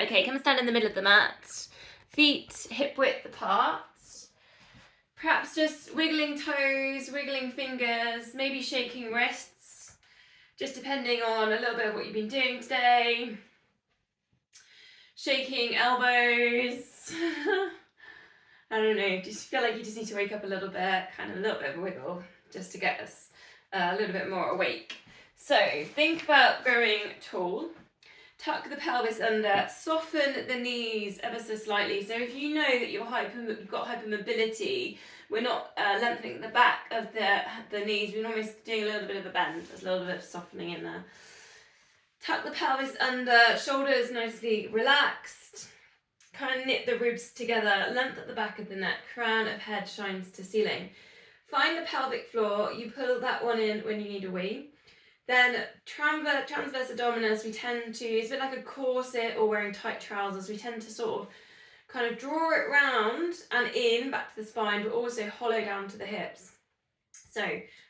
Okay, come stand in the middle of the mat. Feet hip width apart. Perhaps just wiggling toes, wiggling fingers, maybe shaking wrists, just depending on a little bit of what you've been doing today. Shaking elbows. I don't know, just feel like you just need to wake up a little bit, kind of a little bit of a wiggle, just to get us a little bit more awake. So think about going tall. Tuck the pelvis under, soften the knees ever so slightly. So if you know that you've got hypermobility, we're not lengthening the back of the knees, we're almost doing a little bit of a bend. There's a little bit of softening in there. Tuck the pelvis under, shoulders nicely relaxed. Kind of knit the ribs together, length at the back of the neck, crown of head shines to ceiling. Find the pelvic floor, you pull that one in when you need a wee. Then transverse abdominis, we tend to, it's a bit like a corset or wearing tight trousers, we tend to sort of kind of draw it round and in, back to the spine, but also hollow down to the hips. So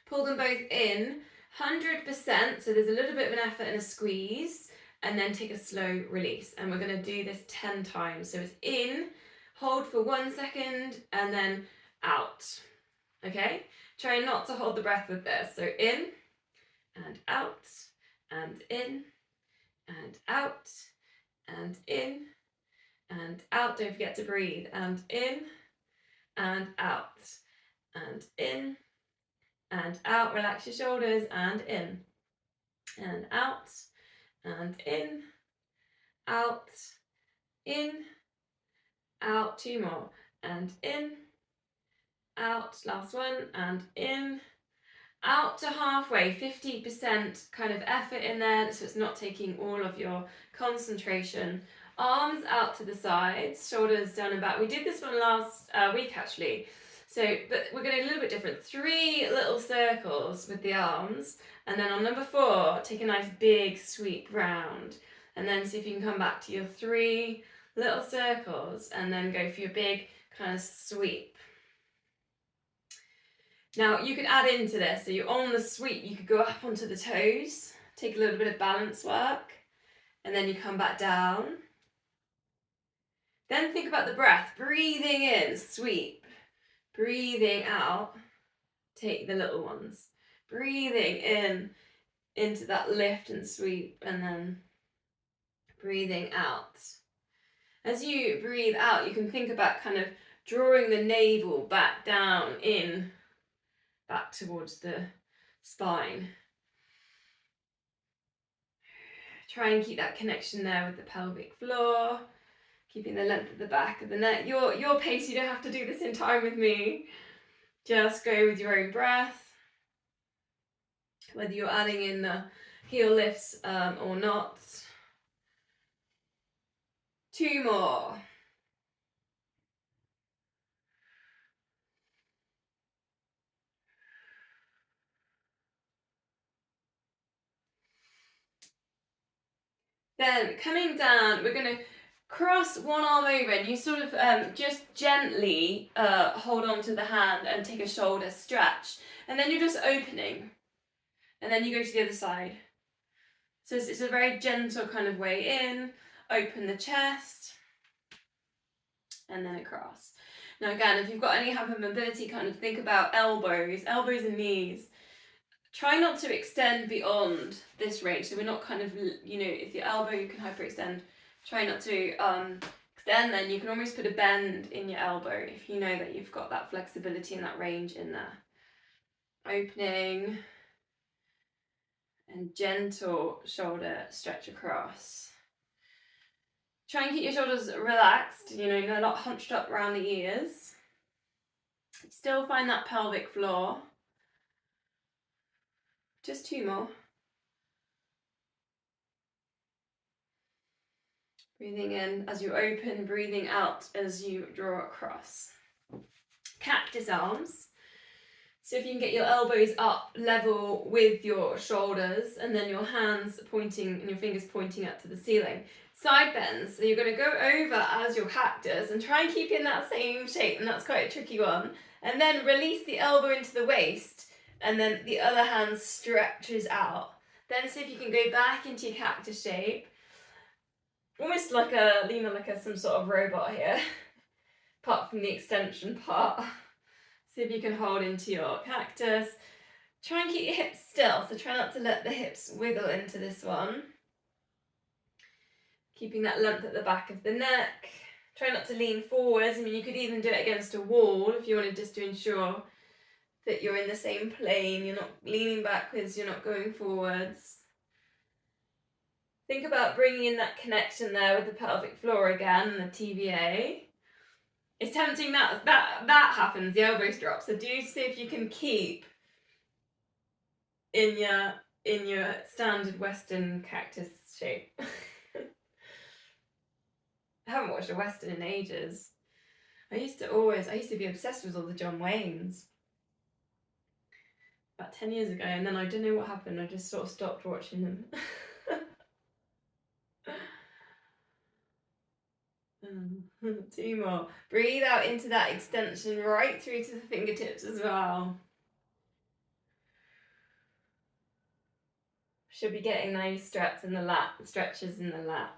pull them both in, 100%, so there's a little bit of an effort and a squeeze, and then take a slow release. And we're going to do this 10 times. So it's in, hold for 1 second, and then out. Okay? Try not to hold the breath with this. So in, and out, and in, and out, and in, and out. Don't forget to breathe. And in, and out, and in, and out. Relax your shoulders, and in, and out, and in, out, in, out. 2 more, and in, out. Last one, and in, out to halfway. 50% kind of effort in there, so it's not taking all of your concentration. Arms out to the sides, shoulders down and back. We did this one last week actually. So, but we're going to do a little bit different. 3 little circles with the arms, and then on number 4, take a nice big sweep round, and then see if you can come back to your 3 little circles, and then go for your big kind of sweep. Now you could add into this, so you're on the sweep, you could go up onto the toes, take a little bit of balance work, and then you come back down. Then think about the breath, breathing in, sweep, breathing out, take the little ones, breathing in into that lift and sweep, and then breathing out. As you breathe out, you can think about kind of drawing the navel back down in, back towards the spine. Try and keep that connection there with the pelvic floor, keeping the length of the back of the neck. Your pace, you don't have to do this in time with me. Just go with your own breath. Whether you're adding in the heel lifts or not. 2 more. Then coming down, we're going to cross one arm over, and you sort of just gently hold on to the hand and take a shoulder stretch. And then you're just opening. And then you go to the other side. So it's a very gentle kind of way in, open the chest, and then across. Now again, if you've got any hypermobility, kind of think about elbows and knees. Try not to extend beyond this range. So we're not kind of, if your elbow, you can hyperextend. Try not to extend, then you can almost put a bend in your elbow if you know that you've got that flexibility and that range in there. Opening and gentle shoulder stretch across. Try and keep your shoulders relaxed, they're not hunched up around the ears. Still find that pelvic floor. Just 2 more. Breathing in as you open, breathing out as you draw across. Cactus arms. So if you can get your elbows up level with your shoulders, and then your hands pointing and your fingers pointing up to the ceiling. Side bends, so you're going to go over as your cactus and try and keep in that same shape, and that's quite a tricky one. And then release the elbow into the waist, and then the other hand stretches out. Then see if you can go back into your cactus shape. almost like leaning like some sort of robot here, apart from the extension part. See if you can hold into your cactus. Try and keep your hips still, so try not to let the hips wiggle into this one. Keeping that length at the back of the neck. Try not to lean forwards. I mean, you could even do it against a wall if you wanted, just to ensure that you're in the same plane. You're not leaning backwards, you're not going forwards. Think about bringing in that connection there with the pelvic floor again, the TVA. It's tempting that happens, the elbows drop. So do see if you can keep in your standard Western cactus shape. I haven't watched a Western in ages. I used to be obsessed with all the John Waynes. About 10 years ago, and then I don't know what happened, I just sort of stopped watching them. Two more. Breathe out into that extension right through to the fingertips as well. Should be getting nice stretches in the lats.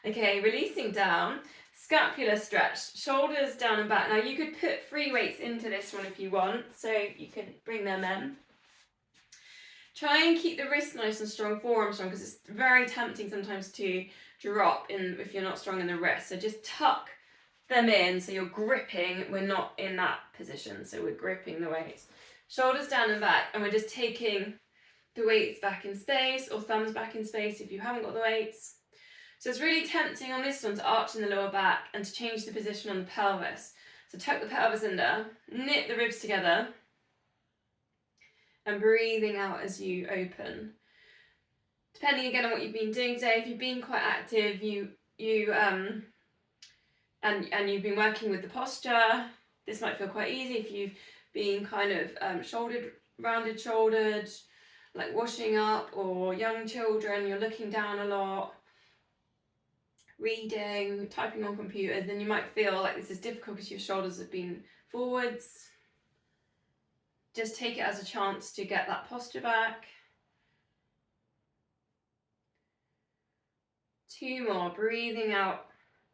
Okay, releasing down, scapular stretch, shoulders down and back. Now you could put free weights into this one if you want, so you can bring them in. Try and keep the wrist nice and strong, forearm strong, because it's very tempting sometimes to drop in if you're not strong in the wrist. So just tuck them in so you're gripping. We're not in that position, so we're gripping the weights. Shoulders down and back, and we're just taking the weights back in space, or thumbs back in space if you haven't got the weights. So it's really tempting on this one to arch in the lower back and to change the position on the pelvis. So tuck the pelvis under, knit the ribs together, and breathing out as you open. Depending again on what you've been doing today, if you've been quite active, and you've been working with the posture, this might feel quite easy. If you've been kind of rounded shouldered, like washing up, or young children, you're looking down a lot, reading, typing on computers, then you might feel like this is difficult because your shoulders have been forwards. Just take it as a chance to get that posture back. Two more, breathing out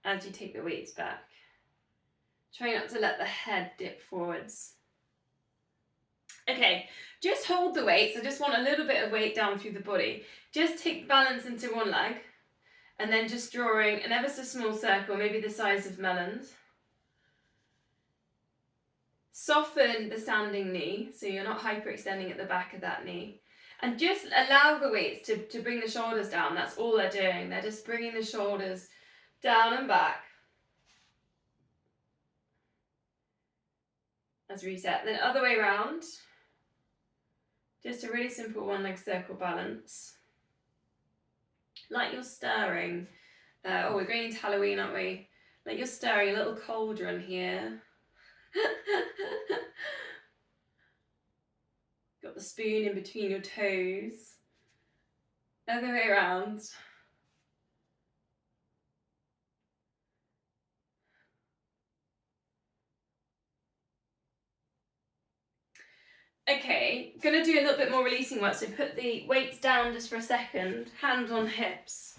as you take the weights back. Try not to let the head dip forwards. Okay, just hold the weights. I just want a little bit of weight down through the body. Just take balance into one leg, and then just drawing an ever so small circle, maybe the size of melons. Soften the standing knee, so you're not hyperextending at the back of that knee. And just allow the weights to bring the shoulders down. That's all they're doing. They're just bringing the shoulders down and back. As reset. Then other way around. Just a really simple one leg circle balance. Like you're stirring. We're going into Halloween, aren't we? Like you're stirring a little cauldron here. Got the spoon in between your toes. Other way around. Okay, gonna do a little bit more releasing work. So put the weights down just for a second, hands on hips.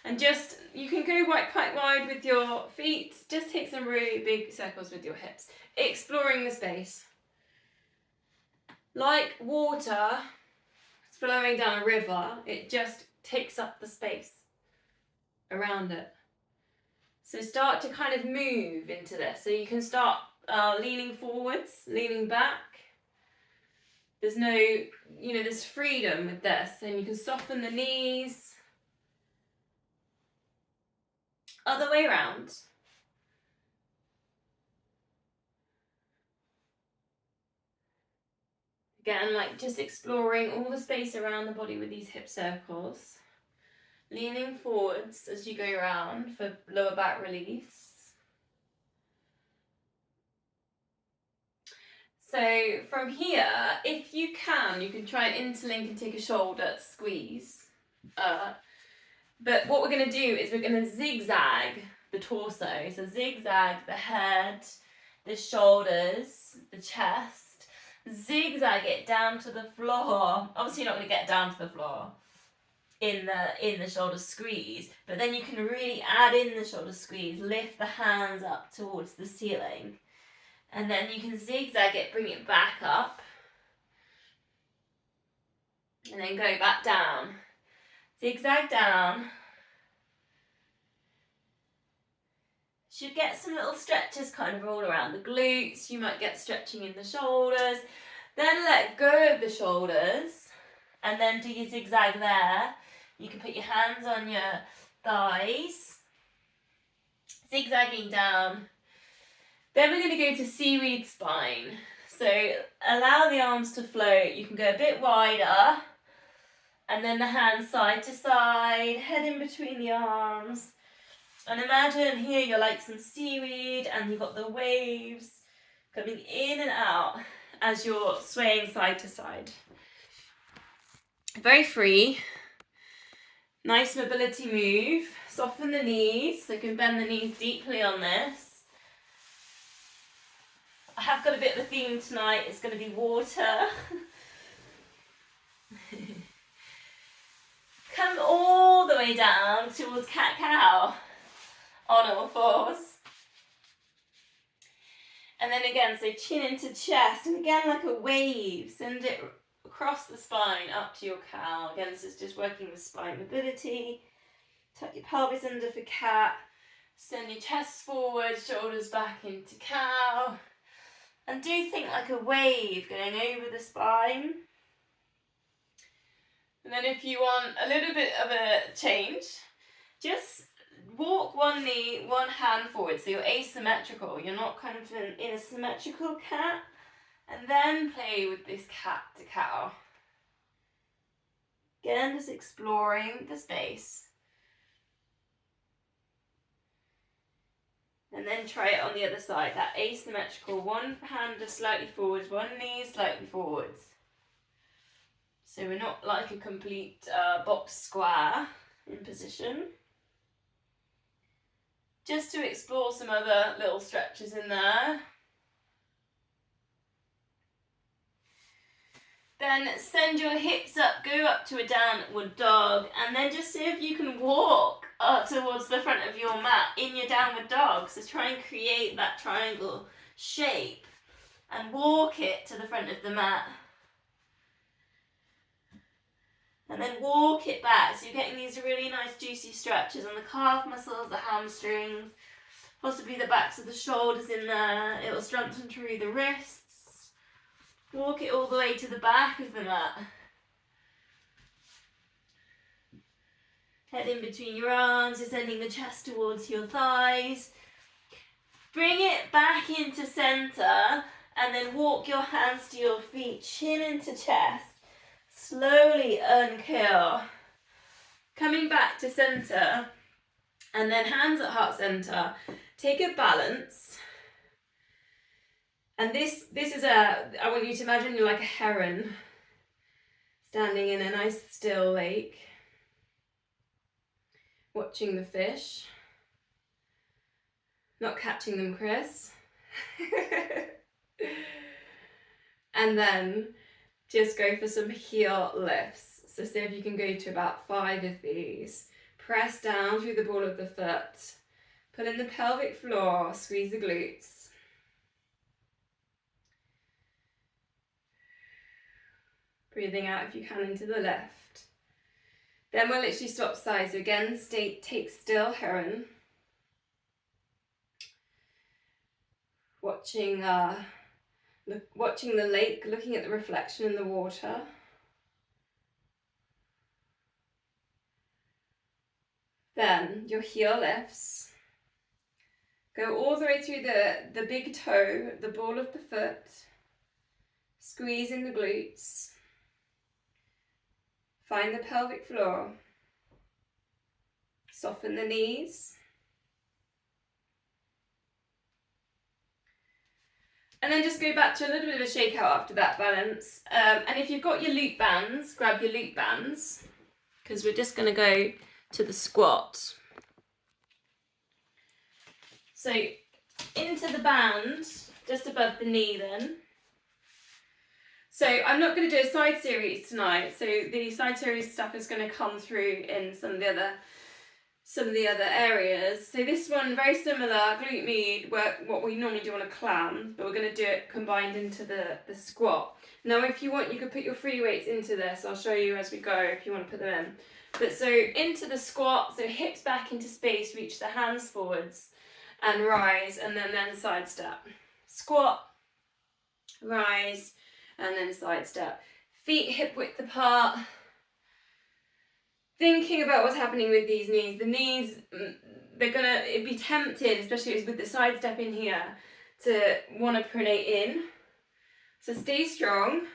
And just, you can go quite wide with your feet. Just take some really big circles with your hips. Exploring the space. Like water flowing down a river, it just takes up the space around it. So start to kind of move into this. So you can start leaning forwards, leaning back. There's no, there's freedom with this, and you can soften the knees. Other way around. Again, like just exploring all the space around the body with these hip circles. Leaning forwards as you go around for lower back release. So from here, if you can try and interlink and take a shoulder squeeze. But what we're going to do is we're going to zigzag the torso. So zigzag the head, the shoulders, the chest. Zigzag it down to the floor. Obviously you're not going to get down to the floor. in the shoulder squeeze, but then you can really add in the shoulder squeeze, lift the hands up towards the ceiling, and then you can zigzag it, bring it back up, and then go back down. Zigzag down. Should get some little stretches kind of all around the glutes. You might get stretching in the shoulders. Then let go of the shoulders and then do your zigzag there. You can put your hands on your thighs, zigzagging down. Then we're going to go to seaweed spine. So allow the arms to float. You can go a bit wider, and then the hands side to side, head in between the arms. And imagine here you're like some seaweed and you've got the waves coming in and out as you're swaying side to side. Very free. Nice mobility move. Soften the knees, so you can bend the knees deeply on this. I have got a bit of a theme tonight. It's going to be water. Come all the way down towards cat-cow on all fours. And then again, so chin into chest, and again like a wave, send it across the spine up to your cow. Again, this is just working with spine mobility. Tuck your pelvis under for cat, send your chest forward, shoulders back into cow, and do think like a wave going over the spine. And then if you want a little bit of a change, just walk one knee, one hand forward, so you're asymmetrical. You're not kind of in a symmetrical cat. And then play with this cat to cow. Again, just exploring the space. And then try it on the other side, that asymmetrical. One hand just slightly forwards, one knee slightly forwards. So we're not like a complete box square in position. Just to explore some other little stretches in there. Then send your hips up, go up to a downward dog, and then just see if you can walk towards the front of your mat in your downward dog. So try and create that triangle shape and walk it to the front of the mat. And then walk it back, so you're getting these really nice juicy stretches on the calf muscles, the hamstrings, possibly the backs of the shoulders in there. It will strengthen through the wrists. Walk it all the way to the back of the mat. Head in between your arms, you're sending the chest towards your thighs. Bring it back into center, and then walk your hands to your feet, chin into chest. Slowly uncurl, coming back to center, and then hands at heart center. Take a balance, and this is I want you to imagine you're like a heron standing in a nice still lake, watching the fish, not catching them, Chris. And then just go for some heel lifts. So see if you can go to about 5 of these. Press down through the ball of the foot. Pull in the pelvic floor, squeeze the glutes. Breathing out if you can into the left. Then we'll literally swap sides. So again, take still heron. Watching the lake, looking at the reflection in the water. Then your heel lifts. Go all the way through the big toe, the ball of the foot. Squeeze in the glutes. Find the pelvic floor. Soften the knees. And then just go back to a little bit of a shakeout after that balance. And if you've got your loop bands, grab your loop bands, because we're just going to go to the squat. So into the band, just above the knee then. So I'm not going to do a side series tonight. So the side series stuff is going to come through in some of the other areas. So this one, very similar, glute med, what we normally do on a clam, but we're going to do it combined into the squat. Now if you want, you could put your free weights into this. I'll show you as we go if you want to put them in. But so into the squat, so hips back into space, reach the hands forwards and rise, and then side step. Squat, rise, and then side step. Feet hip width apart. Thinking about what's happening with these knees. The knees, it'd be tempted, especially with the side step in here, to want to pronate in. So stay strong.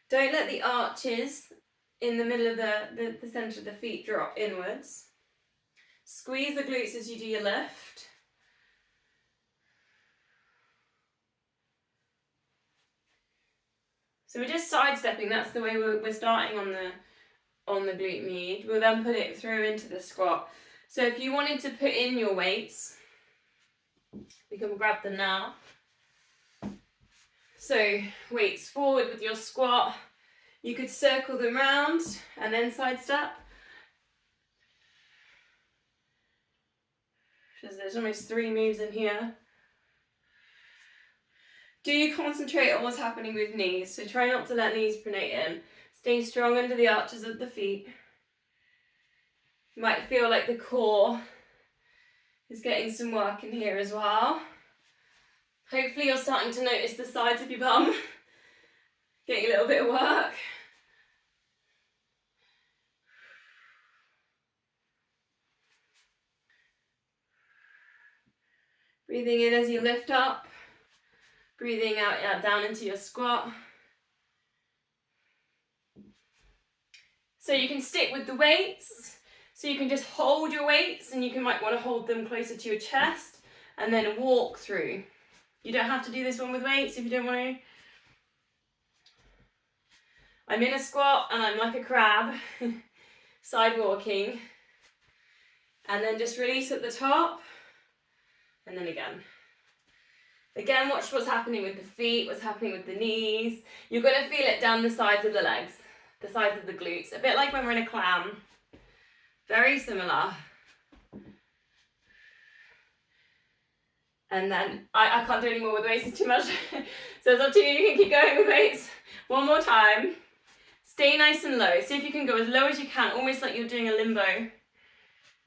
Don't let the arches in the middle of the center of the feet drop inwards. Squeeze the glutes as you do your lift. So we're just sidestepping. That's the way we're starting on the glute med. We'll then put it through into the squat. So if you wanted to put in your weights, we can grab them now. So weights forward with your squat. You could circle them round and then side step. There's almost 3 moves in here. Do you concentrate on what's happening with knees? So try not to let knees pronate in. Stay strong under the arches of the feet. You might feel like the core is getting some work in here as well. Hopefully you're starting to notice the sides of your bum getting a little bit of work. Breathing in as you lift up. Breathing out down into your squat. So you can stick with the weights. So you can just hold your weights, and might want to hold them closer to your chest and then walk through. You don't have to do this one with weights if you don't want to. I'm in a squat and I'm like a crab, side walking, and then just release at the top, and then again. Again, watch what's happening with the feet, what's happening with the knees. You're going to feel it down the sides of the legs, the sides of the glutes, a bit like when we're in a clam. Very similar. And then, I can't do any more with weights, it's too much. So it's up to you, you can keep going with weights. One more time. Stay nice and low. See if you can go as low as you can, almost like you're doing a limbo.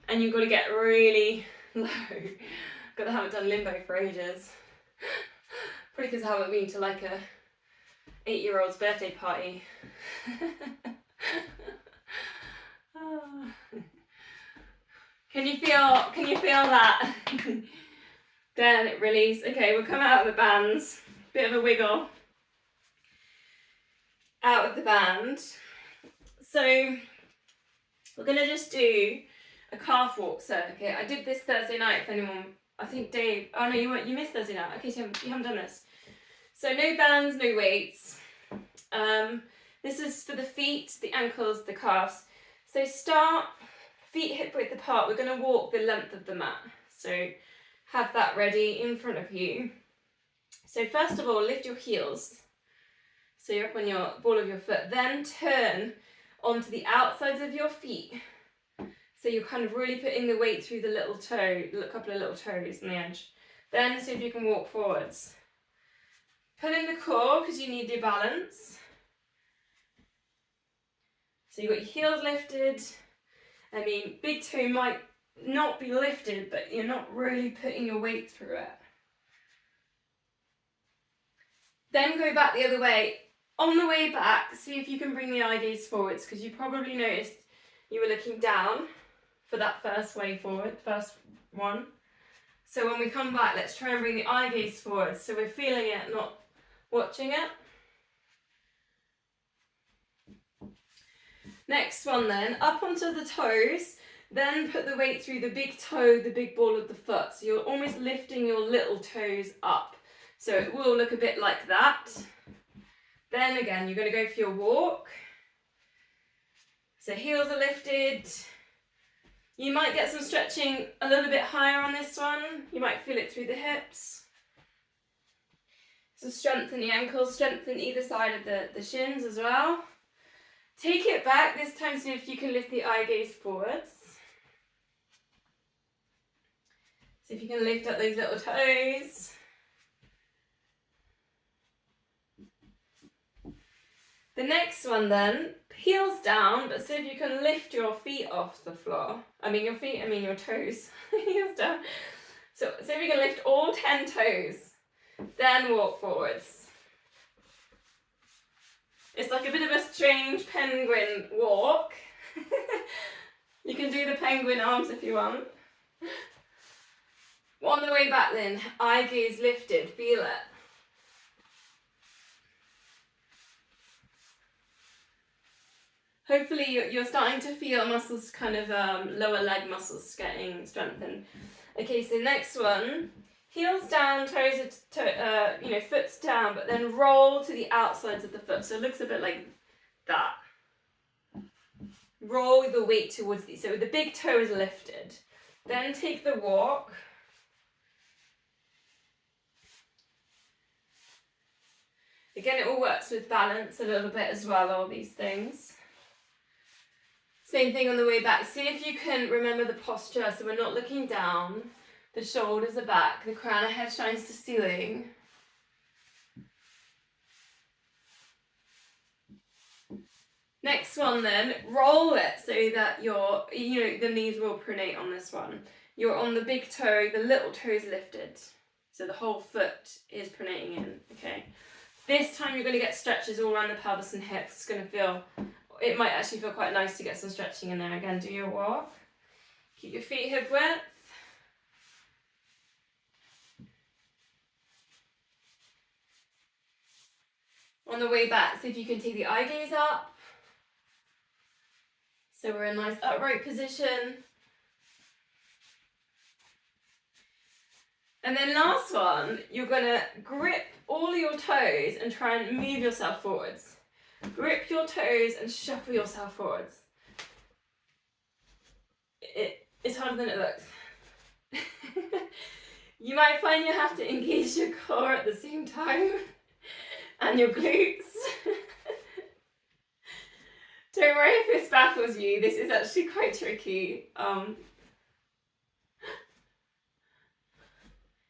And you've got to get really low. I haven't done limbo for ages. Probably because I haven't been to like a 8-year-old's birthday party. Can you feel that? Then release. Okay, we'll come out of the bands. Bit of a wiggle. Out of the band. So we're gonna just do a calf walk circuit. I did this Thursday night if anyone, I think Dave, oh no, you missed Thursday night. Okay, so you haven't done this. So no bands, no weights. This is for the feet, the ankles, the calves. So start, feet hip width apart. We're gonna walk the length of the mat. So have that ready in front of you. So first of all, lift your heels. So you're up on your ball of your foot. Then turn onto the outsides of your feet. So you're kind of really putting the weight through the little toe, a couple of little toes on the edge. Then see if you can walk forwards. Pull in the core because you need your balance. So you've got your heels lifted. I mean, big toe might not be lifted, but you're not really putting your weight through it. Then go back the other way. On the way back, see if you can bring the eye gaze forwards, because you probably noticed you were looking down for that first way forward, first one. So when we come back, let's try and bring the eye gaze forward. So we're feeling it, not watching it. Next one then, up onto the toes, then put the weight through the big toe, the big ball of the foot. So you're almost lifting your little toes up. So it will look a bit like that. Then again, you're going to go for your walk. So heels are lifted. You might get some stretching a little bit higher on this one. You might feel it through the hips. So strengthen the ankles, strengthen either side of the shins as well. Take it back, this time see if you can lift the eye gaze forwards. See if you can lift up those little toes. The next one then, heels down, but see if you can lift your feet off the floor. Your toes. Heels down. So see if you can lift all 10 toes. Then walk forwards. It's like a bit of a strange penguin walk. You can do the penguin arms if you want. On the way back then, eye gaze lifted, feel it. Hopefully you're starting to feel muscles, kind of lower leg muscles getting strengthened. Okay, so next one, heels down, toes, foot's down, but then roll to the outsides of the foot. So it looks a bit like that. Roll with the weight towards so the big toe is lifted. Then take the walk. Again, it all works with balance a little bit as well, all these things. Same thing on the way back. See if you can remember the posture. So we're not looking down. The shoulders are back. The crown of head shines to ceiling. Next one then, roll it so that the knees will pronate on this one. You're on the big toe, the little toe is lifted. So the whole foot is pronating in, okay? This time you're going to get stretches all around the pelvis and hips. It might actually feel quite nice to get some stretching in there. Again, do your walk. Keep your feet hip width. On the way back, see if you can take the eye gaze up. So we're in a nice upright position. And then last one, you're going to grip all your toes and try and move yourself forwards. Grip your toes and shuffle yourself forwards. It's harder than it looks. You might find you have to engage your core at the same time and your glutes. Don't worry if this baffles you, this is actually quite tricky.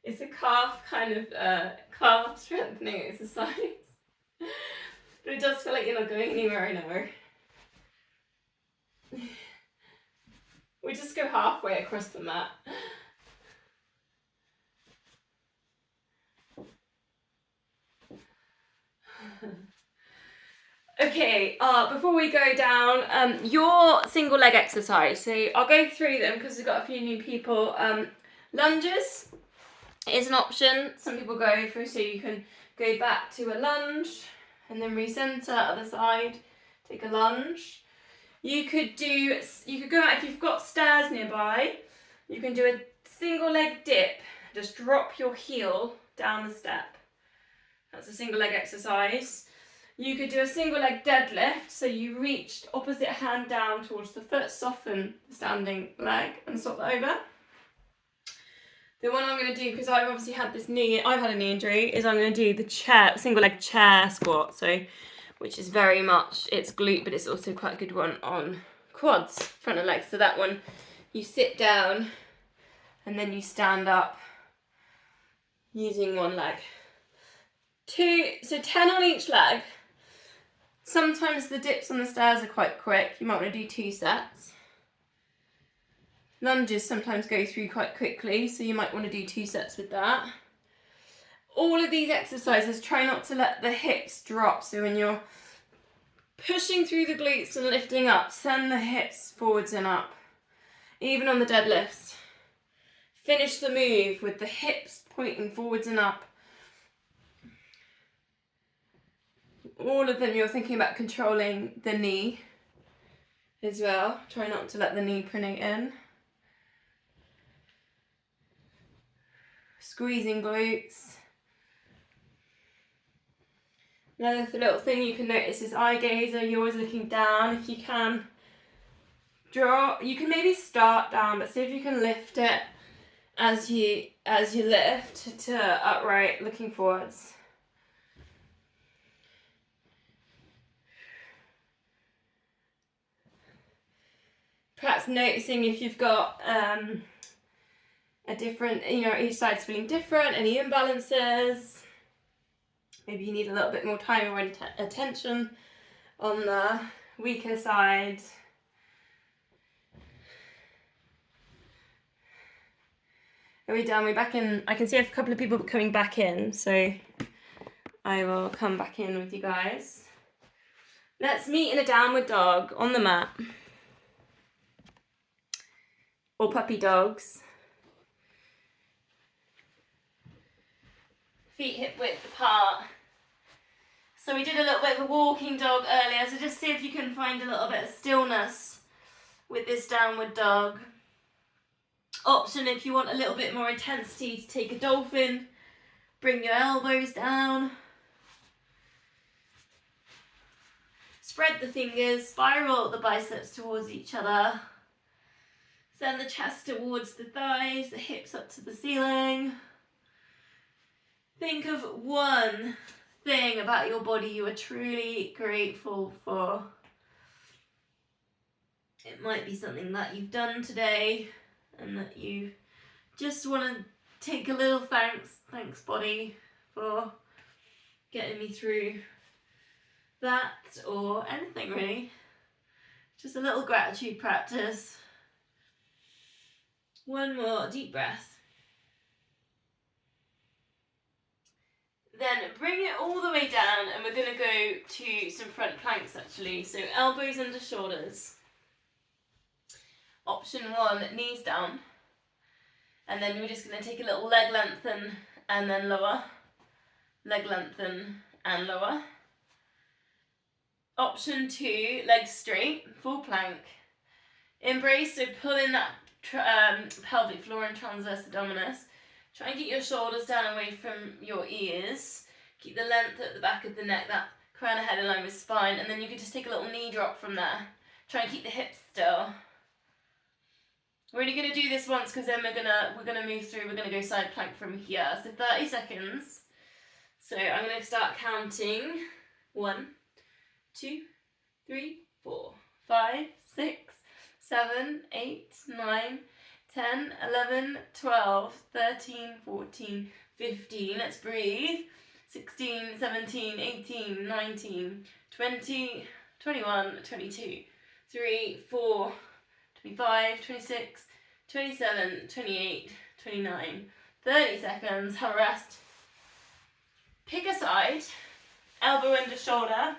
It's a calf calf strengthening exercise. But it does feel like you're not going anywhere, I know. We just go halfway across the mat. Okay, before we go down, your single leg exercise. So I'll go through them because we've got a few new people. Lunges is an option. Some people go through, so you can go back to a lunge and then recenter, other side, take a lunge. You could go out if you've got stairs nearby. You can do a single leg dip. Just drop your heel down the step. That's a single leg exercise. You could do a single leg deadlift, so you reach opposite hand down towards the foot, soften the standing leg and swap that over. The one I'm going to do, because I've obviously had I've had a knee injury, is I'm going to do the single leg chair squat, which is very much, it's glute, but it's also quite a good one on quads, front of legs. So that one, you sit down and then you stand up using one leg. 10 on each leg. Sometimes the dips on the stairs are quite quick. You might want to do 2 sets. Lunges sometimes go through quite quickly, so you might want to do 2 sets with that. All of these exercises, try not to let the hips drop. So when you're pushing through the glutes and lifting up, send the hips forwards and up. Even on the deadlifts. Finish the move with the hips pointing forwards and up. All of them, you're thinking about controlling the knee as well. Try not to let the knee pronate in. Squeezing glutes. Another little thing you can notice is eye gaze. Are you always looking down? If you can draw, you can maybe start down, but see if you can lift it as you lift to upright, looking forwards. Perhaps noticing if you've got a different, each side's feeling different, any imbalances. Maybe you need a little bit more time or attention on the weaker side. Are we done? We're back in. I can see a couple of people coming back in, so I will come back in with you guys. Let's meet in a downward dog on the mat. Or puppy dogs. Feet hip width apart. So we did a little bit of a walking dog earlier, so just see if you can find a little bit of stillness with this downward dog. Option if you want a little bit more intensity to take a dolphin, bring your elbows down. Spread the fingers, spiral the biceps towards each other. Send the chest towards the thighs, the hips up to the ceiling. Think of one thing about your body you are truly grateful for. It might be something that you've done today and that you just want to take a little thanks body for getting me through that, or anything really. Just a little gratitude practice. One more deep breath. Then bring it all the way down, and we're going to go to some front planks actually. So elbows under shoulders. Option 1, knees down. And then we're just going to take a little leg lengthen and then lower. Leg lengthen and lower. Option 2, legs straight, full plank. Embrace, so pull in that pelvic floor and transverse abdominis. Try and get your shoulders down away from your ears. Keep the length at the back of the neck, that crown of head in line with spine, and then you could just take a little knee drop from there. Try and keep the hips still. We're only going to do this once because then we're gonna move through. We're going to go side plank from here. So 30 seconds. So I'm going to start counting. 1, 2, 3, 4, 5, 6, 7, 8, 9, 10, 11, 12, 13, 14, 15. Let's breathe. 16, 17, 18, 19, 20, 21, 22, 3, 4, 25, 26, 27, 28, 29, 30 seconds. Have a rest. Pick a side. Elbow under shoulder.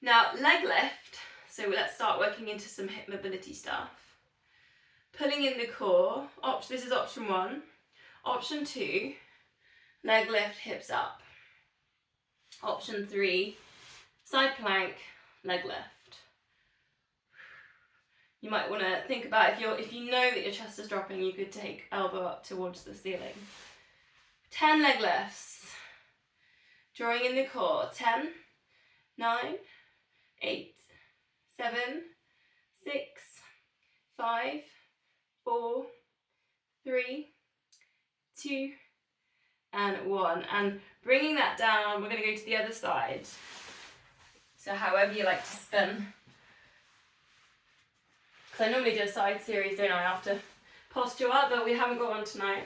Now leg lift. So let's start working into some hip mobility stuff. Pulling in the core. This is option 1. Option 2, leg lift, hips up. Option 3, side plank, leg lift. You might want to think about if you know that your chest is dropping, you could take elbow up towards the ceiling. 10 leg lifts. Drawing in the core. 10, 9, 8, 7, 6, 5, 4, 3, 2, and 1. And bringing that down, we're going to go to the other side. So however you like to spin. Because I normally do a side series, don't I, after posture up, but we haven't got one tonight.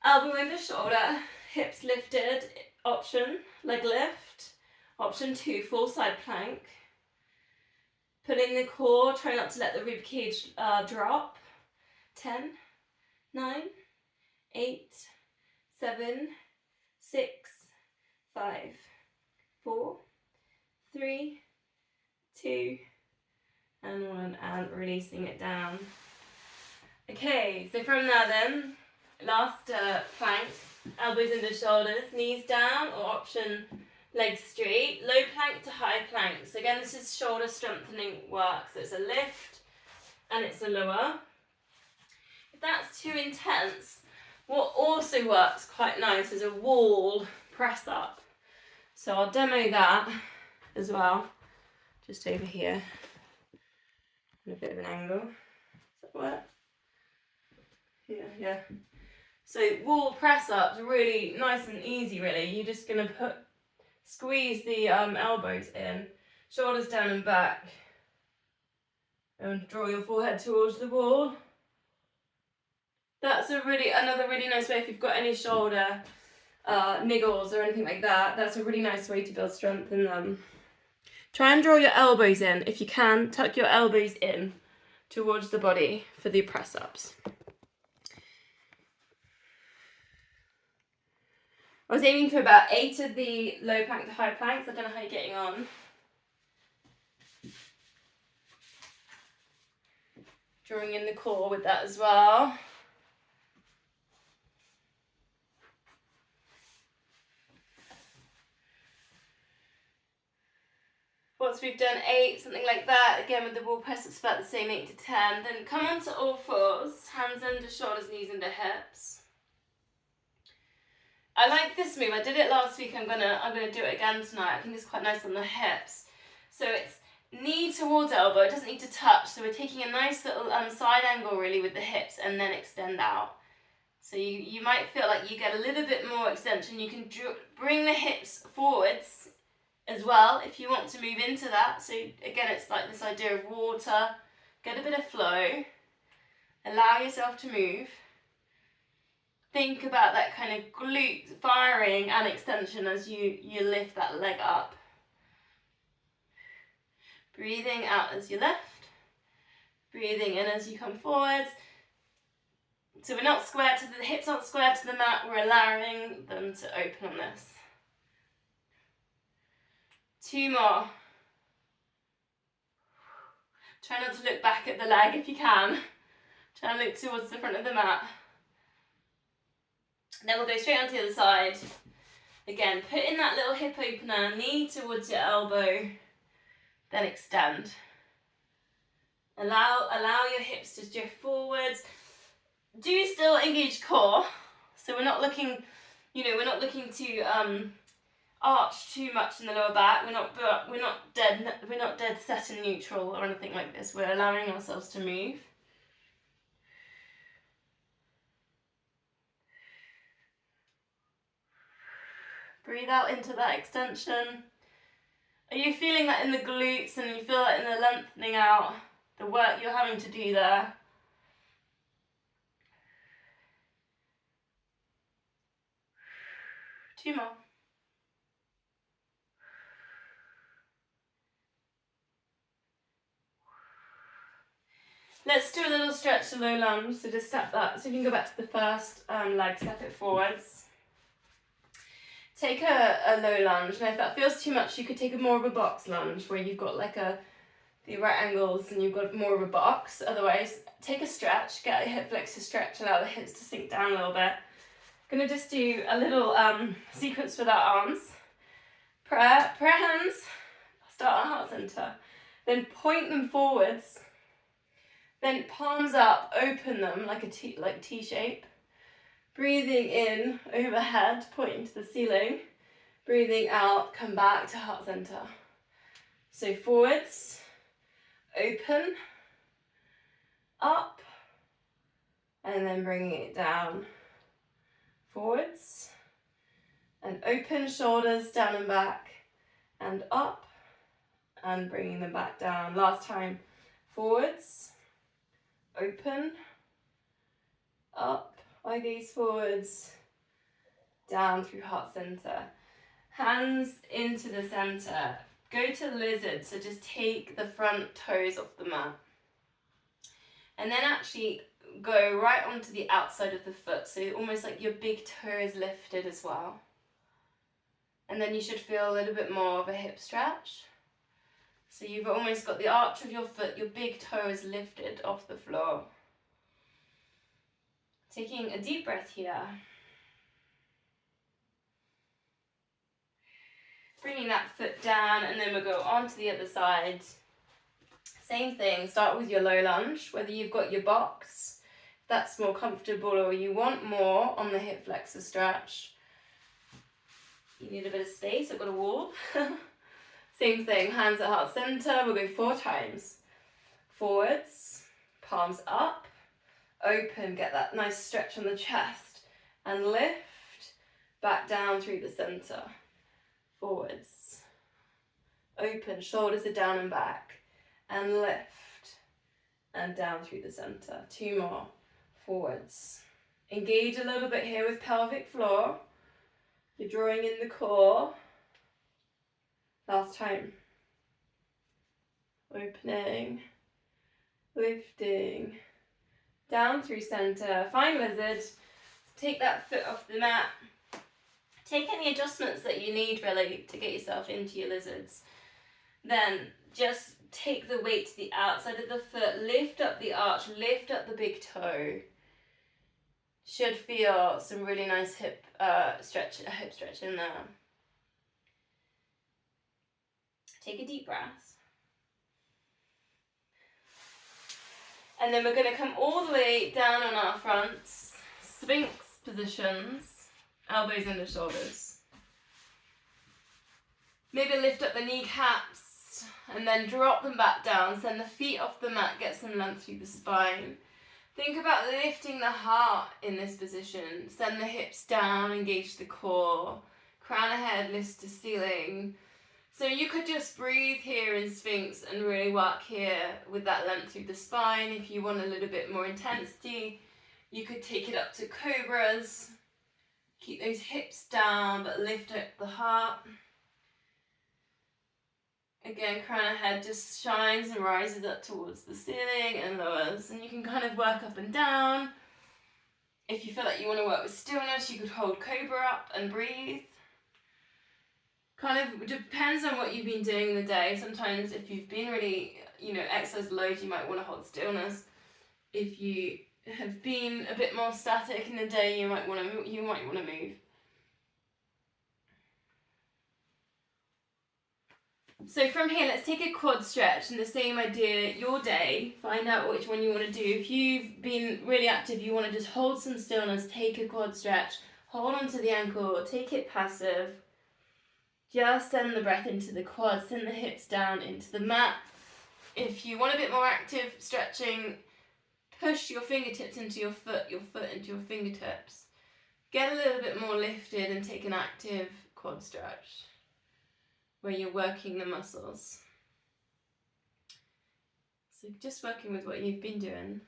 Elbow under shoulder, hips lifted. Option, leg lift. Option 2, full side plank. Put in the core, try not to let the rib cage drop. 10, 9, 8, 7, 6, 5, 4, 3, 2, and 1, and releasing it down. Okay, so from there then, last plank, elbows under shoulders, knees down, or option legs straight, low plank to high plank. So again, this is shoulder strengthening work, so it's a lift and it's a lower. If that's too intense, what also works quite nice is a wall press up. So I'll demo that as well, just over here, in a bit of an angle. Does that work? Yeah. So wall press ups, really nice and easy really. You're just going to squeeze the elbows in, shoulders down and back. And draw your forehead towards the wall. That's another really nice way if you've got any shoulder niggles or anything like that. That's a really nice way to build strength in them. Try and draw your elbows in. If you can, tuck your elbows in towards the body for the press-ups. I was aiming for about 8 of the low plank to high planks. I don't know how you're getting on. Drawing in the core with that as well. Once we've done 8, something like that, again with the wall press, it's about the same 8 to 10. Then come onto all fours, hands under shoulders, knees under hips. I like this move. I did it last week. I'm gonna do it again tonight. I think it's quite nice on the hips. So it's knee towards elbow. It doesn't need to touch. So we're taking a nice little side angle really with the hips and then extend out. So you might feel like you get a little bit more extension. You can bring the hips forwards as well if you want to move into that. So again, it's like this idea of water. Get a bit of flow. Allow yourself to move. Think about that kind of glute firing and extension as you lift that leg up. Breathing out as you lift. Breathing in as you come forwards. So we're not square to the hips, aren't square to the mat. We're allowing them to open on this. 2 more. Try not to look back at the leg if you can. Try and look towards the front of the mat. Then we'll go straight onto the other side. Again, put in that little hip opener, knee towards your elbow, then extend. Allow your hips to drift forwards. Do still engage core. So we're not looking, we're not looking to arch too much in the lower back. We're not dead set and neutral or anything like this. We're allowing ourselves to move. Breathe out into that extension. Are you feeling that in the glutes and you feel that in the lengthening out, the work you're having to do there? Two more. Let's do a little stretch to low lunge. So just step that. So if you can go back to the first leg, step it forwards. Take a low lunge. Now if that feels too much, you could take more of a box lunge where you've got like the right angles and you've got more of a box. Otherwise, take a stretch, get a hip flexor stretch, allow the hips to sink down a little bit. Gonna just do a little sequence with our arms. Prayer hands, start at heart center. Then point them forwards. Then palms up, open them like T shape. Breathing in overhead, pointing to the ceiling. Breathing out, come back to heart center. So forwards, open, up, and then bringing it down. Forwards, and open shoulders down and back, and up, and bringing them back down. Last time, forwards, open, up, like these forwards, down through heart center. Hands into the center. Go to lizard, so just take the front toes off the mat. And then actually go right onto the outside of the foot, so almost like your big toe is lifted as well. And then you should feel a little bit more of a hip stretch. So you've almost got the arch of your foot, your big toe is lifted off the floor. Taking a deep breath here. Bringing that foot down, and then we'll go on to the other side. Same thing, start with your low lunge, whether you've got your box, if that's more comfortable, or you want more on the hip flexor stretch. You need a bit of space, I've got a wall. Same thing, hands at heart center, we'll go 4 times. Forwards, palms up, open, get that nice stretch on the chest, and lift, back down through the center. Forwards, open, shoulders are down and back, and lift, and down through the center. 2 more. Forwards. Engage a little bit here with pelvic floor. You're drawing in the core. Last time. Opening. Lifting. Down through center. Find lizard. Take that foot off the mat. Take any adjustments that you need really to get yourself into your lizards. Then just take the weight to the outside of the foot. Lift up the arch. Lift up the big toe. Should feel some really nice hip stretch in there. Take a deep breath. And then we're going to come all the way down on our fronts. Sphinx positions. Elbows in the shoulders. Maybe lift up the kneecaps and then drop them back down. Send the feet off the mat. Get some length through the spine. Think about lifting the heart in this position. Send the hips down, engage the core. Crown of head lifts to ceiling. So you could just breathe here in Sphinx and really work here with that length through the spine. If you want a little bit more intensity, you could take it up to cobras. Keep those hips down, but lift up the heart. Again, crown of head just shines and rises up towards the ceiling and lowers. And you can kind of work up and down. If you feel like you want to work with stillness, you could hold cobra up and breathe. Kind of depends on what you've been doing in the day. Sometimes if you've been really, exercise loads, you might want to hold stillness. If you have been a bit more static in the day, you might want to move. So from here, let's take a quad stretch, and the same idea, your day, find out which one you want to do. If you've been really active, you want to just hold some stillness, take a quad stretch, hold onto the ankle, take it passive, just send the breath into the quads, send the hips down into the mat. If you want a bit more active stretching, push your fingertips into your foot into your fingertips. Get a little bit more lifted and take an active quad stretch, where you're working the muscles. So just working with what you've been doing.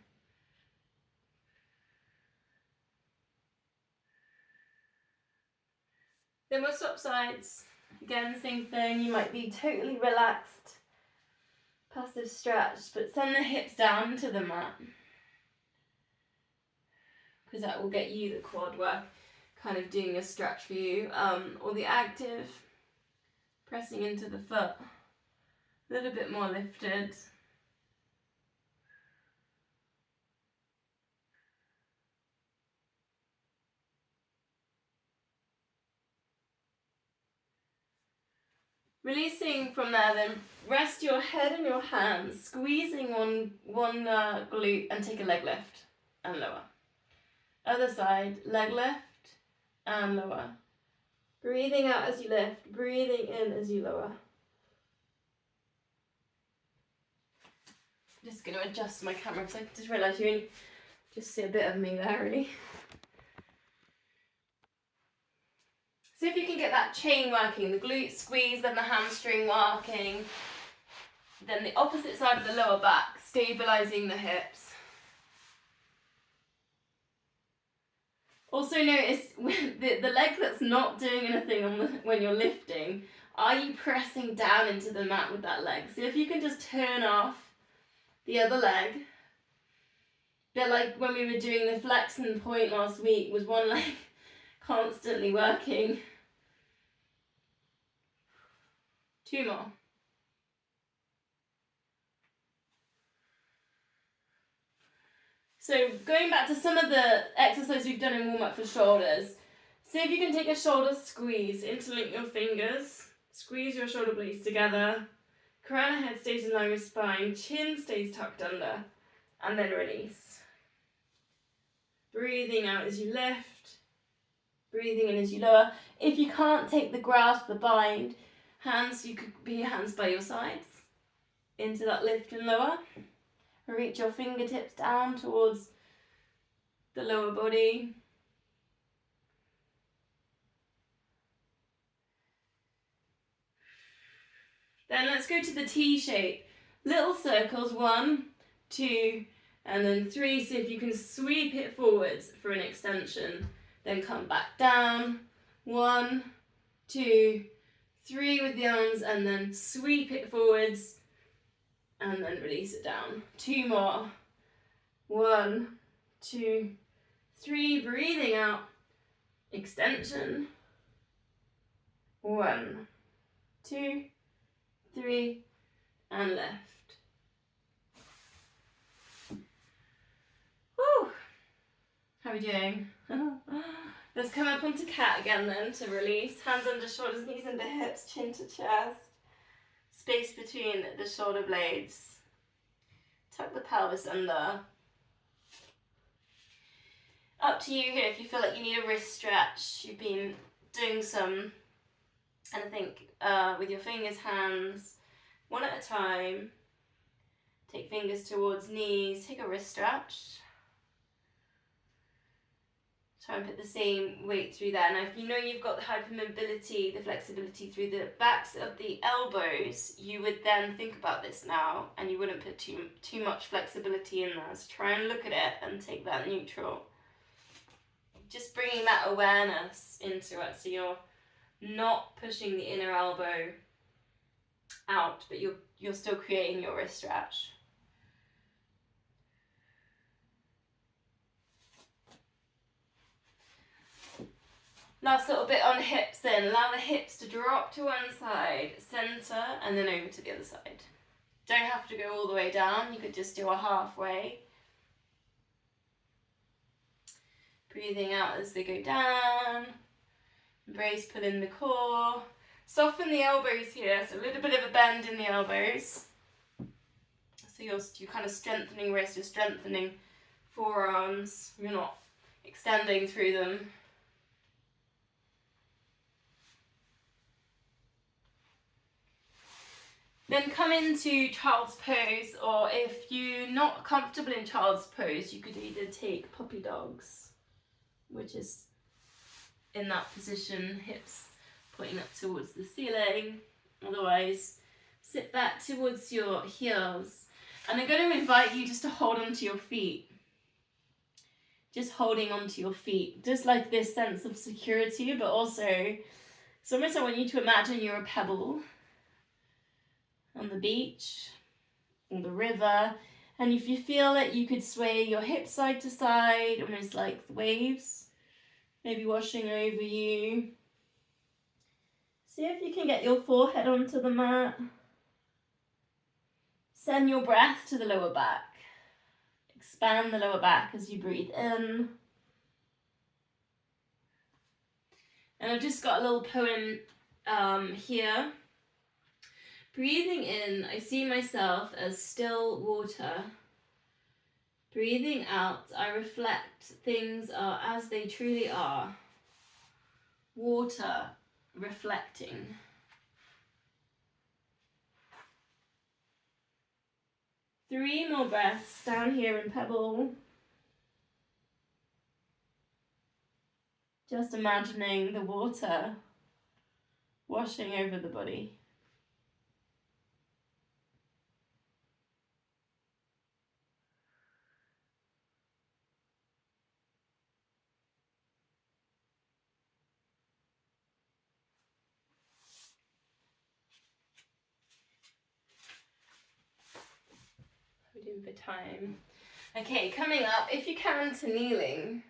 Then we'll swap sides. Again, same thing. You might be totally relaxed. Passive stretch, but send the hips down to the mat. Because that will get you the quad work, kind of doing a stretch for you. Or the active, pressing into the foot, a little bit more lifted. Releasing from there, then rest your head in your hands, squeezing one glute and take a leg lift and lower. Other side, leg lift and lower. Breathing out as you lift, breathing in as you lower. Just going to adjust my camera because I just realised you only just see a bit of me there really. So if you can get that chain working, the glute squeeze, then the hamstring working, then the opposite side of the lower back, stabilising the hips. Also notice the leg that's not doing anything when you're lifting, are you pressing down into the mat with that leg? So if you can just turn off the other leg, a bit like when we were doing the flex and point last week, was one leg constantly working. 2 more. So going back to some of the exercises we've done in warm-up for shoulders, see if you can take a shoulder squeeze, interlink your fingers, squeeze your shoulder blades together, crown of head stays in line with spine, chin stays tucked under, and then release. Breathing out as you lift, breathing in as you lower. If you can't take the grasp, the bind, you could be your hands by your sides, into that lift and lower. Reach your fingertips down towards the lower body. Then let's go to the T shape. Little circles, 1, 2, and then 3. So if you can sweep it forwards for an extension, then come back down. 1, 2, 3 with the arms, and then sweep it forwards, and then release it down. 2 more. 1, 2, 3. Breathing out. Extension. 1, 2, 3, and left. Woo! How are we doing? Let's come up onto cat again then to release. Hands under shoulders, knees under hips, chin to chest. Space between the shoulder blades. Tuck the pelvis under. Up to you here if you feel like you need a wrist stretch. You've been doing some, and I think with your fingers, hands, one at a time. Take fingers towards knees, take a wrist stretch. Try and put the same weight through there. Now, if you know you've got the hypermobility, the flexibility through the backs of the elbows, you would then think about this now, and you wouldn't put too much flexibility in there. So try and look at it and take that neutral. Just bringing that awareness into it, so you're not pushing the inner elbow out, but you're still creating your wrist stretch. Last little bit on hips then. Allow the hips to drop to one side, center, and then over to the other side. Don't have to go all the way down. You could just do a halfway. Breathing out as they go down. Embrace, pull in the core. Soften the elbows here, so a little bit of a bend in the elbows. So you're kind of strengthening wrists, you're strengthening forearms. You're not extending through them. Then come into child's pose, or if you're not comfortable in child's pose, you could either take puppy dogs, which is in that position, hips pointing up towards the ceiling. Otherwise, sit back towards your heels. And I'm going to invite you just to hold onto your feet. Just holding onto your feet. Just like this sense of security, but also, it's almost I want you to imagine you're a pebble on the beach, or the river, and if you feel it, you could sway your hips side to side, almost like the waves, maybe washing over you. See if you can get your forehead onto the mat. Send your breath to the lower back. Expand the lower back as you breathe in. And I've just got a little poem here. Breathing in, I see myself as still water. Breathing out, I reflect things are as they truly are. Water, reflecting. Three more breaths down here in Pebble. Just imagining the water washing over the body. We're doing for time. Okay, coming up, if you can, to kneeling.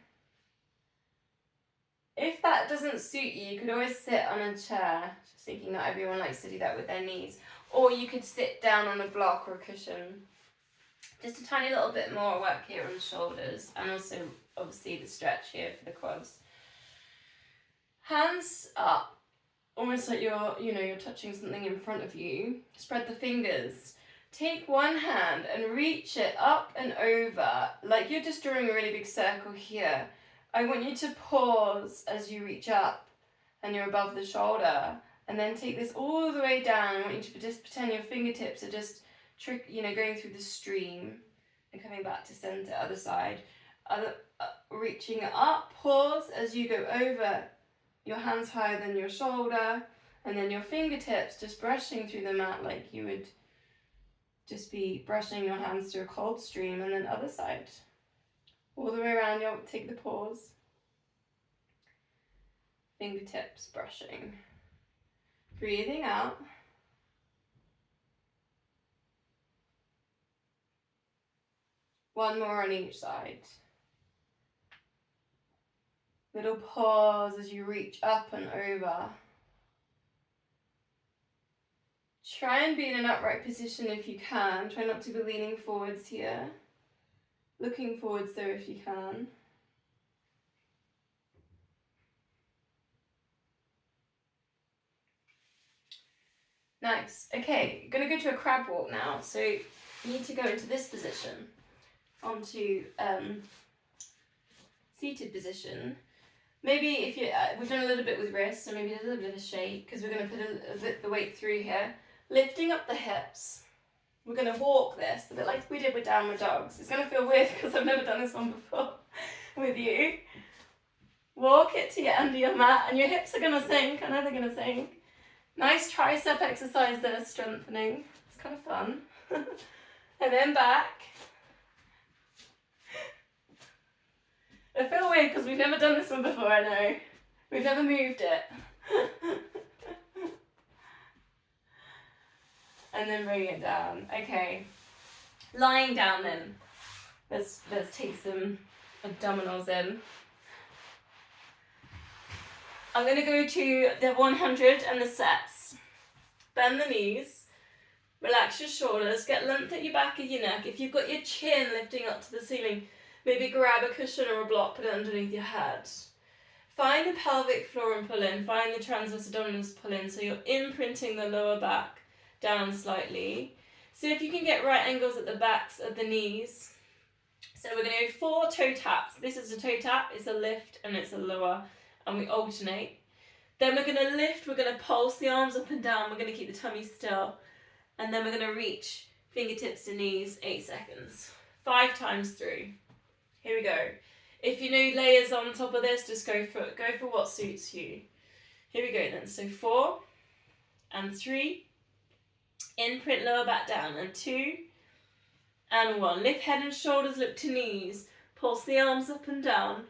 If that doesn't suit you, you could always sit on a chair. Just thinking not everyone likes to do that with their knees. Or you could sit down on a block or a cushion. Just a tiny little bit more work here on the shoulders, and also obviously the stretch here for the quads. Hands up, almost like you're touching something in front of you. Spread the fingers. Take one hand and reach it up and over, like you're just drawing a really big circle here. I want you to pause as you reach up and you're above the shoulder, and then take this all the way down. I want you to just pretend your fingertips are just going through the stream and coming back to center, other side. Reaching up, pause as you go over, your hands higher than your shoulder, and then your fingertips just brushing through the mat like you would just be brushing your hands through a cold stream, and then other side. All the way around, you'll take the pause. Fingertips brushing. Breathing out. One more on each side. Little pause as you reach up and over. Try and be in an upright position if you can. Try not to be leaning forwards here. Looking forwards though if you can. Nice. Okay, I'm going to go to a crab walk now. So you need to go into this position, onto seated position. Maybe if you, we've done a little bit with wrists, so maybe a little bit of a shake, because we're going to put the weight through here. Lifting up the hips. We're going to walk this, a bit like we did with downward dogs. It's going to feel weird because I've never done this one before with you. Walk it to your under your mat, and your hips are going to sink. I know they're going to sink. Nice tricep exercise there, strengthening. It's kind of fun. And then back. I feel weird because we've never done this one before, I know. We've never moved it. And then bring it down. Okay. Lying down then. Let's take some abdominals in. I'm going to go to the 100 and the sets. Bend the knees. Relax your shoulders. Get length at your back of your neck. If you've got your chin lifting up to the ceiling, maybe grab a cushion or a block, put it underneath your head. Find the pelvic floor and pull in. Find the transverse abdominals, pull in. So you're imprinting the lower back down slightly. See if you can get right angles at the backs of the knees. So we're going to go 4 toe taps. This is a toe tap, it's a lift and it's a lower, and we alternate. Then we're going to lift, we're going to pulse the arms up and down, we're going to keep the tummy still, and then we're going to reach fingertips to knees, 8 seconds. 5 times through. Here we go. If you know layers on top of this, just go for what suits you. Here we go then. So 4 and 3. Imprint lower back down, and 2 and 1. Lift head and shoulders, look to knees. Pulse the arms up and down.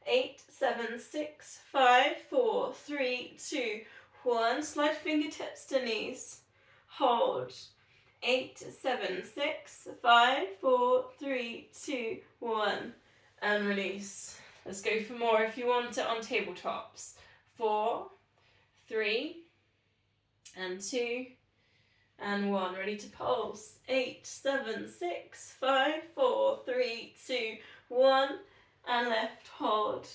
8, 7, 6, 5, 4, 3, 2, 1. Slide fingertips to knees. Hold. 8, 7, 6, 5, 4, 3, 2, 1. And release. Let's go for more if you want it on tabletops. 4, 3, and 2, and 1. Ready to pulse. 8, 7, 6, 5, 4, 3, 2, 1. And left. Hold.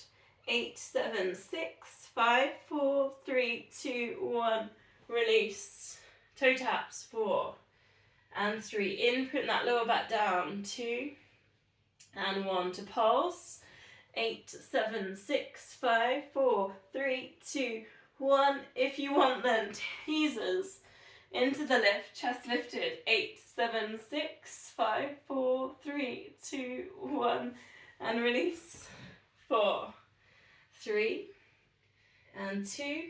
8, 7, 6, 5, 4, 3, 2, 1. Release. Toe taps. 4 and 3. Imprint that lower back down. 2 and 1 to pulse. 8, 7, 6, 5, 4, 3, 2, 1. If you want then teasers into the lift, chest lifted. 8, 7, 6, 5, 4, 3, 2, 1. And release. 4, 3, and 2,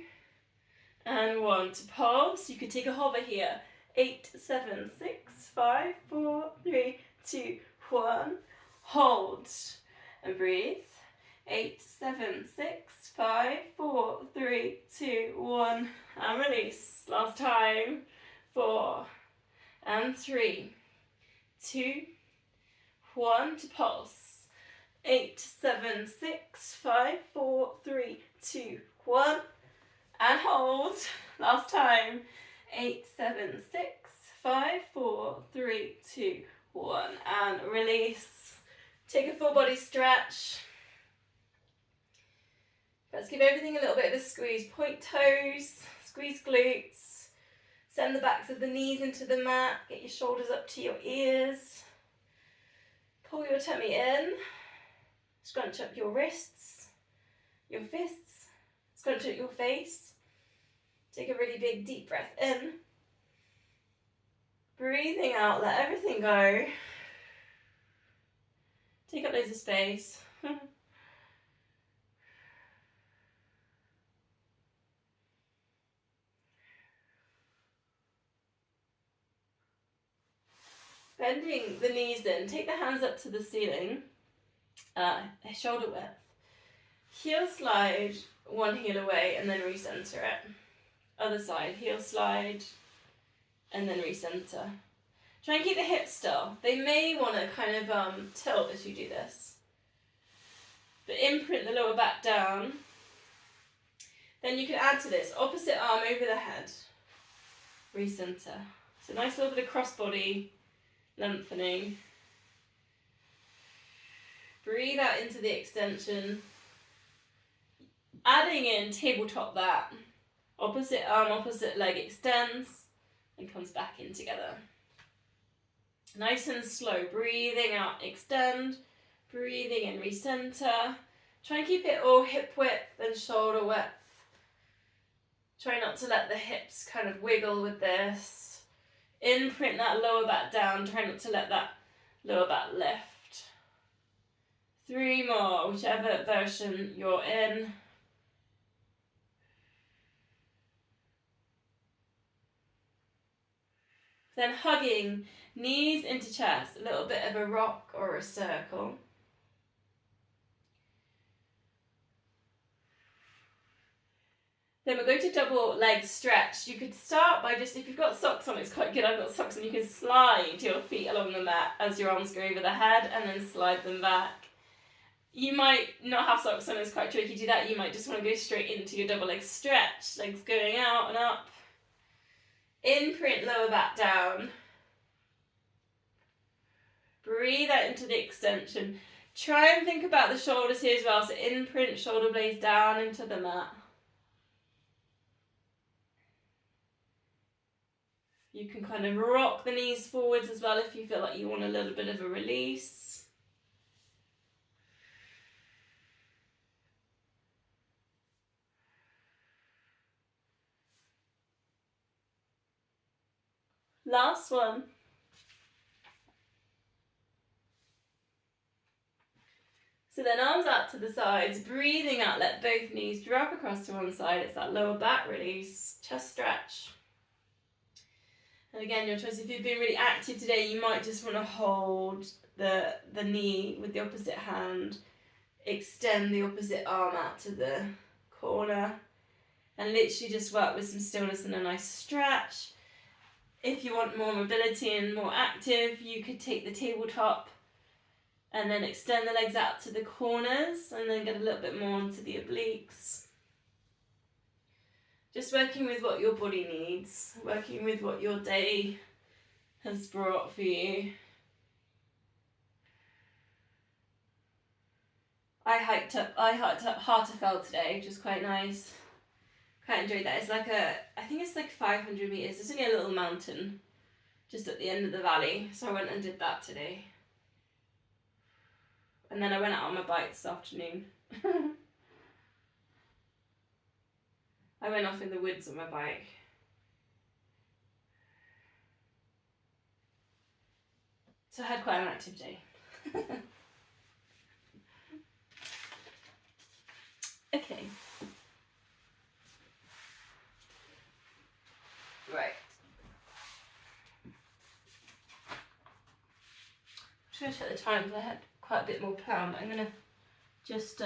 and 1 to pulse. You could take a hover here. 8, 7, 6, 5, 4, 3, 2, 1. Hold and breathe. 8, 7, 6, 5, 4, 3, 2, 1. And release. Last time. 4 and 3, 2, 1 to pulse. 8, 7, 6, 5, 4, 3, 2, 1. And hold. Last time. 8, 7, 6, 5, 4, 3, 2, 1. And release. Take a full body stretch. Let's give everything a little bit of a squeeze. Point toes, squeeze glutes. Send the backs of the knees into the mat. Get your shoulders up to your ears. Pull your tummy in. Scrunch up your wrists, your fists. Scrunch up your face. Take a really big deep breath in. Breathing out, let everything go. Take up loads of space. Bending the knees in, take the hands up to the ceiling, shoulder width. Heel slide one heel away and then recenter it. Other side, heel slide and then recenter. Try and keep the hips still. They may want to kind of tilt as you do this. But imprint the lower back down. Then you can add to this, opposite arm over the head. Recenter. So nice little bit of crossbody lengthening. Breathe out into the extension. Adding in tabletop that. Opposite arm, opposite leg extends and comes back in together. Nice and slow. Breathing out, extend. Breathing in, recenter. Try and keep it all hip width and shoulder width. Try not to let the hips kind of wiggle with this. Imprint that lower back down. Try not to let that lower back lift. 3 more, whichever version you're in. Then hugging knees into chest, a little bit of a rock or a circle. Then we're going to double leg stretch. You could start by just, if you've got socks on, it's quite good. I've got socks on. You can slide your feet along the mat as your arms go over the head and then slide them back. You might not have socks on, it's quite tricky to do that. You might just want to go straight into your double leg stretch. Legs going out and up. Imprint lower back down. Breathe out into the extension. Try and think about the shoulders here as well. So imprint shoulder blades down into the mat. You can kind of rock the knees forwards as well if you feel like you want a little bit of a release. Last one. So then arms out to the sides, breathing out, let both knees drop across to one side. It's that lower back release, chest stretch. And again, your choice, if you've been really active today, you might just want to hold the knee with the opposite hand, extend the opposite arm out to the corner, and literally just work with some stillness and a nice stretch. If you want more mobility and more active, you could take the tabletop and then extend the legs out to the corners and then get a little bit more onto the obliques. Just working with what your body needs, working with what your day has brought for you. I hiked up Harterfell today, which was quite nice. Quite enjoyed that. It's like I think it's like 500 metres. It's only a little mountain just at the end of the valley. So I went and did that today. And then I went out on my bike this afternoon. I went off in the woods on my bike. So I had quite an active day. Okay. Right. I'm trying to check the time because I had quite a bit more planned. I'm going to just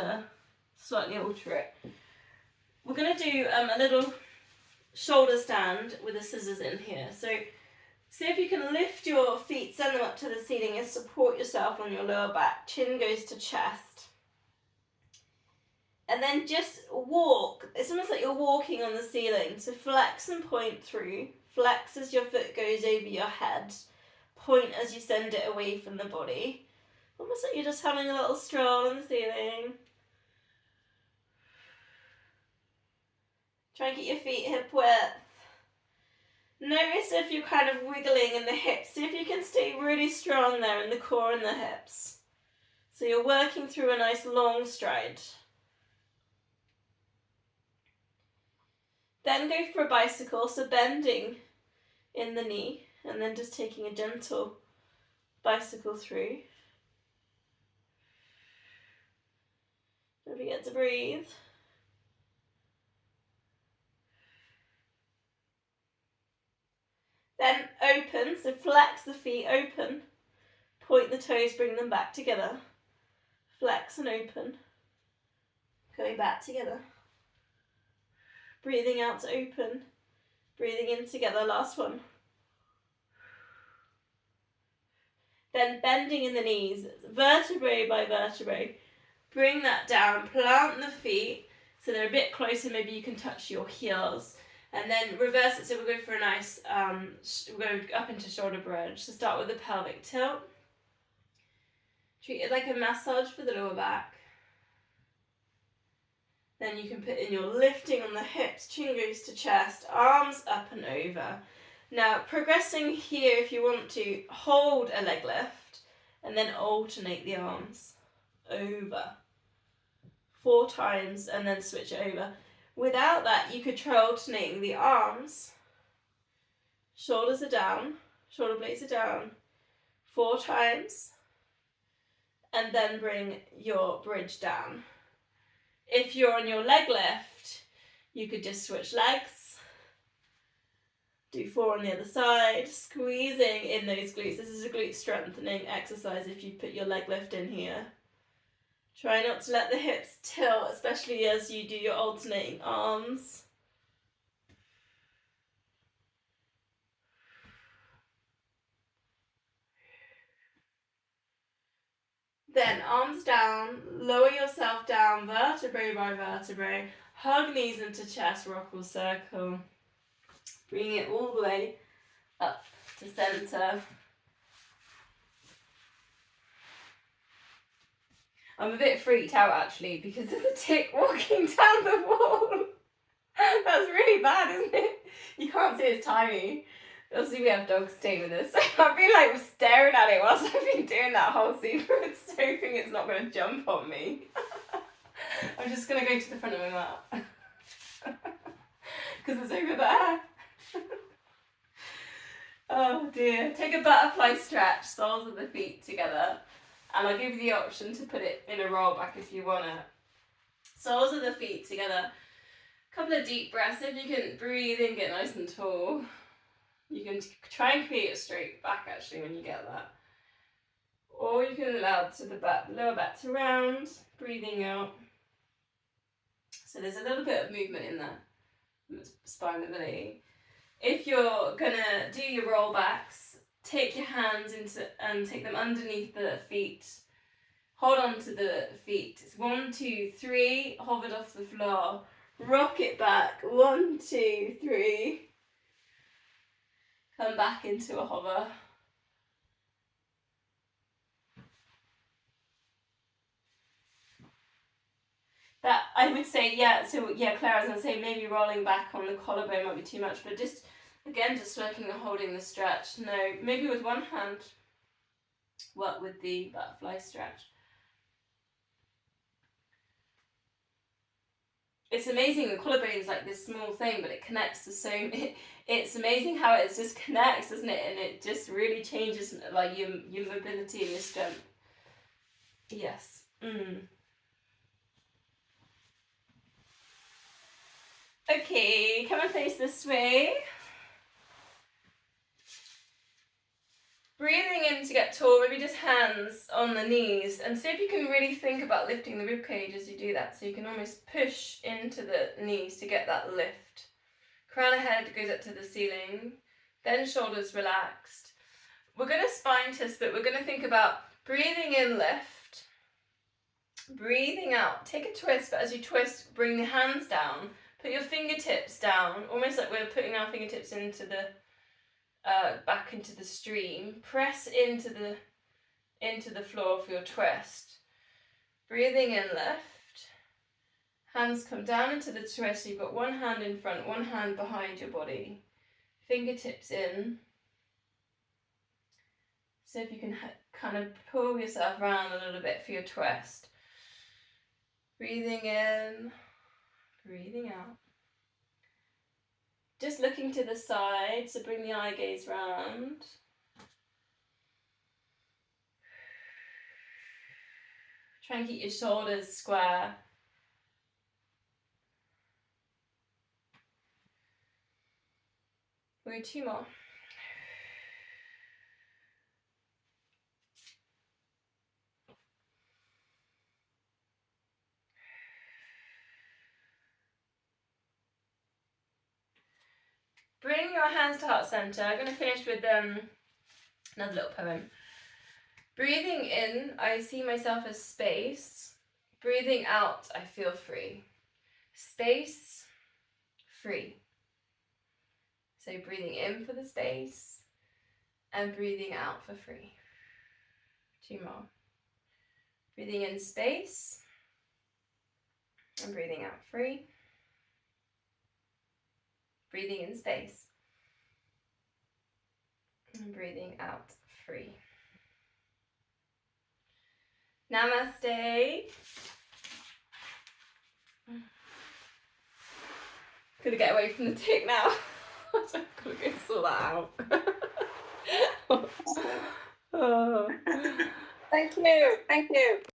slightly alter it. We're going to do a little shoulder stand with the scissors in here. So see if you can lift your feet, send them up to the ceiling and support yourself on your lower back. Chin goes to chest. And then just walk. It's almost like you're walking on the ceiling. So flex and point through. Flex as your foot goes over your head. Point as you send it away from the body. Almost like you're just having a little stroll on the ceiling. Try and get your feet hip width. Notice if you're kind of wiggling in the hips. See if you can stay really strong there in the core and the hips. So you're working through a nice long stride. Then go for a bicycle, so bending in the knee and then just taking a gentle bicycle through. Don't forget to breathe. Then open, so flex the feet open. Point the toes, bring them back together. Flex and open. Going back together. Breathing out to open. Breathing in together, last one. Then bending in the knees, vertebrae by vertebrae. Bring that down, plant the feet so they're a bit closer, maybe you can touch your heels. And then reverse it, so we'll go for a nice, we'll go up into shoulder bridge. So start with the pelvic tilt. Treat it like a massage for the lower back. Then you can put in your lifting on the hips, chin goes to chest, arms up and over. Now, progressing here, if you want to, hold a leg lift and then alternate the arms over 4 times and then switch it over. Without that, you could try alternating the arms. Shoulders are down, shoulder blades are down 4 times and then bring your bridge down. If you're on your leg lift, you could just switch legs. Do 4 on the other side, squeezing in those glutes. This is a glute strengthening exercise if you put your leg lift in here. Try not to let the hips tilt, especially as you do your alternating arms. Then arms down, lower yourself down, vertebrae by vertebrae. Hug knees into chest, rock or circle. Bring it all the way up to center. I'm a bit freaked out actually because there's a tick walking down the wall. That's really bad, isn't it? You can't see it's tiny. Obviously we have dogs staying with us. I've been like staring at it whilst I've been doing that whole sequence, hoping it's not going to jump on me. I'm just going to go to the front of my mat. Because it's over there. Oh dear. Take a butterfly stretch, soles of the feet together. And I'll give you the option to put it in a roll back if you want it. Soles of the feet together. Couple of deep breaths. If you can breathe in, get nice and tall. You can try and create a straight back actually when you get that. Or you can allow to the back, lower back to round, breathing out. So there's a little bit of movement in there, spine mobility. If you're gonna do your roll backs, take your hands into and take them underneath the feet. Hold on to the feet. It's 1, 2, 3, hovered off the floor. Rock it back. 1, 2, 3. Come back into a hover. That I would say, yeah, so yeah, Claire, I was going to say maybe rolling back on the collarbone might be too much, but just, again, just working on holding the stretch. No, maybe with one hand, work with the butterfly stretch. It's amazing, the collarbone is like this small thing, but it connects to so many. It's amazing how it just connects, doesn't it? And it just really changes like your mobility and your strength. Yes. Okay, come and face this way. Breathing in to get tall, maybe just hands on the knees, and see if you can really think about lifting the rib cage as you do that, so you can almost push into the knees to get that lift. Crown of head goes up to the ceiling, then shoulders relaxed. We're going to spine twist, but we're going to think about breathing in, lift, breathing out, take a twist, but as you twist, bring the hands down, put your fingertips down, almost like we're putting our fingertips into the back into the stream. Press into the floor for your twist. Breathing in, lift. Hands come down into the twist. So you've got one hand in front, one hand behind your body. Fingertips in. So if you can kind of pull yourself around a little bit for your twist. Breathing in, breathing out. Just looking to the side, so bring the eye gaze round. Try and keep your shoulders square. We'll do 2 more. bring your hands to heart center. I'm going to finish with another little poem. Breathing in, I see myself as space. Breathing out, I feel free. Space, free. So breathing in for the space and breathing out for free. 2 more. Breathing in space and breathing out free. Breathing in space and breathing out free. Namaste. Gonna get away from the tick now. I'm gonna go sort that out. Oh. Thank you. Thank you.